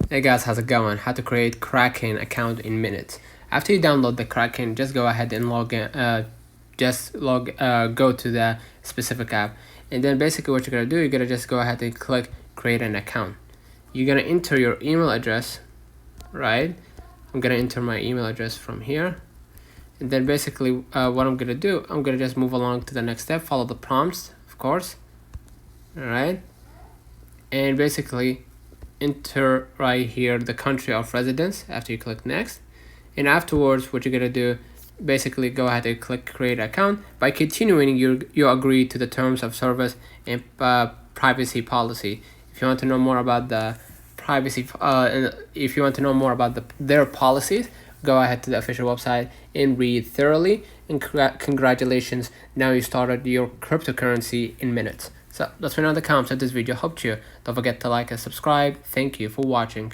Hey guys, how's it going? How to create Kraken account in minutes. After you download the Kraken, just go ahead and log in. Go to the specific app, and then basically what you're gonna do, you're gonna just go ahead and click create an account. You're gonna enter your email address, right? I'm gonna enter my email address from here, and then basically what I'm gonna do, I'm gonna just move along to the next step. Follow the prompts, of course. All right, and basically enter right here the country of residence after you click next, and afterwards what you're gonna do, basically go ahead and click create account. By continuing, you agree to the terms of service and privacy policy. If you want to know more about the privacy if you want to know more about their policies, go ahead to the official website and read thoroughly. And congratulations, now you started your cryptocurrency in minutes. So that's been all the comments of this video. Hope you. Don't forget to like and subscribe. Thank you for watching.